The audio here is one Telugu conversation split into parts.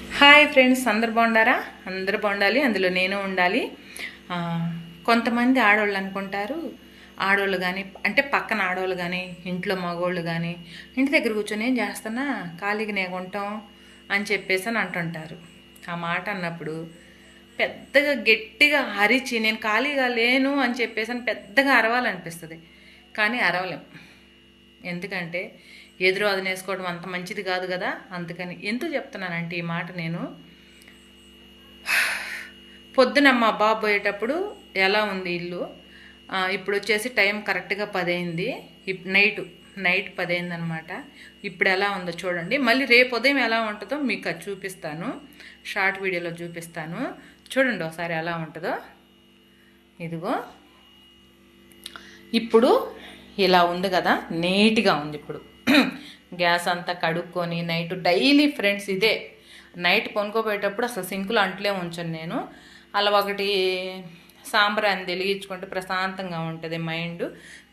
హాయ్ ఫ్రెండ్స్, అందరు బాగుండారా? అందరు బాగుండాలి, అందులో నేను ఉండాలి. కొంతమంది ఆడవాళ్ళు అనుకుంటారు, ఆడవాళ్ళు కానీ అంటే పక్కన ఆడవాళ్ళు కానీ ఇంట్లో మగవాళ్ళు కానీ ఇంటి దగ్గర కూర్చొని ఏం చేస్తున్నా ఖాళీగా నేగుంటాం అని చెప్పేసి అని అంటుంటారు. ఆ మాట అన్నప్పుడు పెద్దగా గట్టిగా అరిచి నేను ఖాళీగా లేను అని చెప్పేసి అని పెద్దగా అరవాలనిపిస్తుంది. కానీ అరవలేం. ఎందుకంటే ఎదురు అది నేసుకోవడం అంత మంచిది కాదు కదా. అందుకని ఎందుకు చెప్తున్నానంటే ఈ మాట, నేను పొద్దున మా బాబు పోయేటప్పుడు ఎలా ఉంది ఇల్లు, ఇప్పుడు వచ్చేసి టైం కరెక్ట్గా 10 అయింది. నైట్ 10 అయింది అనమాట. ఇప్పుడు ఎలా ఉందో చూడండి. మళ్ళీ రేపు ఉదయం ఎలా ఉంటుందో మీకు అది చూపిస్తాను, షార్ట్ వీడియోలో చూపిస్తాను. చూడండి ఒకసారి ఎలా ఉంటుందో. ఇదిగో ఇప్పుడు ఇలా ఉంది కదా, నీట్గా ఉంది. ఇప్పుడు గ్యాస్ అంతా కడుక్కొని నైట్ డైలీ ఫ్రెండ్స్ ఇదే నైట్ కొనుక్కోపోయేటప్పుడు అసలు సింకులో అంట్లే ఉంచాను నేను. అలా ఒకటి సాంబ్రాన్ని వెలిగించుకుంటే ప్రశాంతంగా ఉంటుంది మైండ్.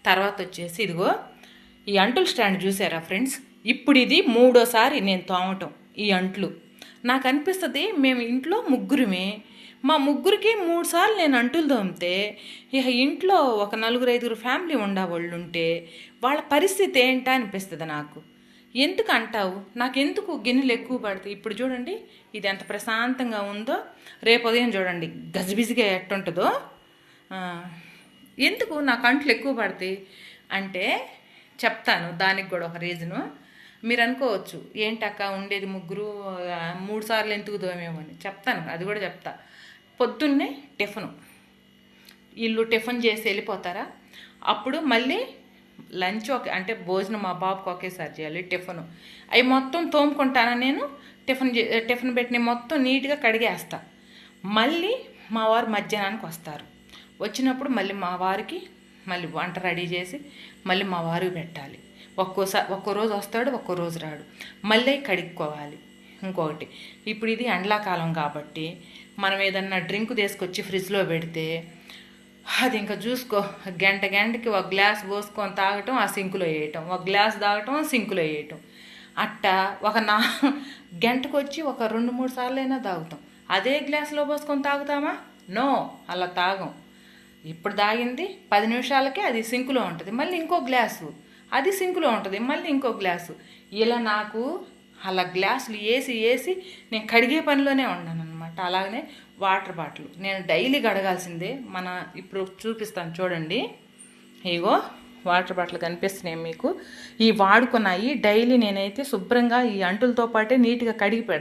తర్వాత వచ్చేసి ఇదిగో ఈ అంటుల స్టాండ్ చూసారా ఫ్రెండ్స్, ఇప్పుడు ఇది 3వ సారి నేను తోమటం ఈ అంట్లు. నాకు అనిపిస్తుంది మేము ఇంట్లో ముగ్గురమే, మా ముగ్గురికి 3 సార్లు నేను అంటులు తోమితే ఇక ఇంట్లో ఒక 4-5 ఫ్యామిలీ ఉండేవాళ్ళు ఉంటే వాళ్ళ పరిస్థితి ఏంటా అనిపిస్తుంది నాకు. ఎందుకు అంటావు, నాకెందుకు గిన్నెలు ఎక్కువ పడతాయి. ఇప్పుడు చూడండి ఇది ఎంత ప్రశాంతంగా ఉందో, రేపు ఉదయం చూడండి గజిబిజిగా ఎట్టుంటుందో. ఎందుకు నాకు అంట్లు ఎక్కువ పడతాయి అంటే చెప్తాను, దానికి కూడా ఒక రీజను. మీరు అనుకోవచ్చు ఏంటక్క ఉండేది ముగ్గురు 3 సార్లు ఎందుకు తోమేమని. చెప్తాను, అది కూడా చెప్తా. పొద్దున్నే టిఫిన్ చేసి వెళ్ళిపోతారా, అప్పుడు మళ్ళీ లంచ్ అంటే భోజనం మా బాబుకి ఒకేసారి చేయాలి. టిఫిన్ అవి మొత్తం తోముకుంటాను నేను. టిఫిన్ పెట్టిన మొత్తం నీట్గా కడిగేస్తా. మళ్ళీ మా వారు మధ్యాహ్నానికి వస్తారు. వచ్చినప్పుడు మళ్ళీ మా వారికి మళ్ళీ వంట రెడీ చేసి మళ్ళీ మా వారికి పెట్టాలి. ఒక్కో రోజు వస్తాడు, ఒక్కో రోజు రాడు. మళ్ళీ కడుక్కోవాలి. ఇంకొకటి, ఇప్పుడు ఇది ఎండాకాలం కాబట్టి మనం ఏదన్నా డ్రింక్ తీసుకొచ్చి ఫ్రిడ్జ్లో పెడితే అది ఇంకా చూసుకో, గంటకి ఒక గ్లాస్ పోసుకొని తాగటం, ఆ సింకులో వేయటం, ఒక గ్లాస్ తాగటం, సింకులో వేయటం. అట్టా ఒక గంటకు వచ్చి ఒక 2-3 సార్లు అయినా తాగుతాం. అదే గ్లాసులో పోసుకొని తాగుతామా? నో, అలా తాగం. ఇప్పుడు తాగింది 10 నిమిషాలకే అది సింకులో ఉంటుంది, మళ్ళీ ఇంకో గ్లాసు అది సింకులో ఉంటుంది, మళ్ళీ ఇంకో గ్లాసు. ఇలా నాకు అలా గ్లాసులు వేసి నేను కడిగే పనిలోనే ఉన్నాను అనమాట. అలాగనే వాటర్ బాటిల్ నేను డైలీ కడగాల్సిందే. ఇప్పుడు చూపిస్తాను చూడండి. ఇగో వాటర్ బాటిల్ కనిపిస్తున్నాయి మీకు. ఈ వాడుకున్నాయి డైలీ నేనైతే శుభ్రంగా ఈ అంటులతో పాటే నీట్గా కడిగి పెడతాను.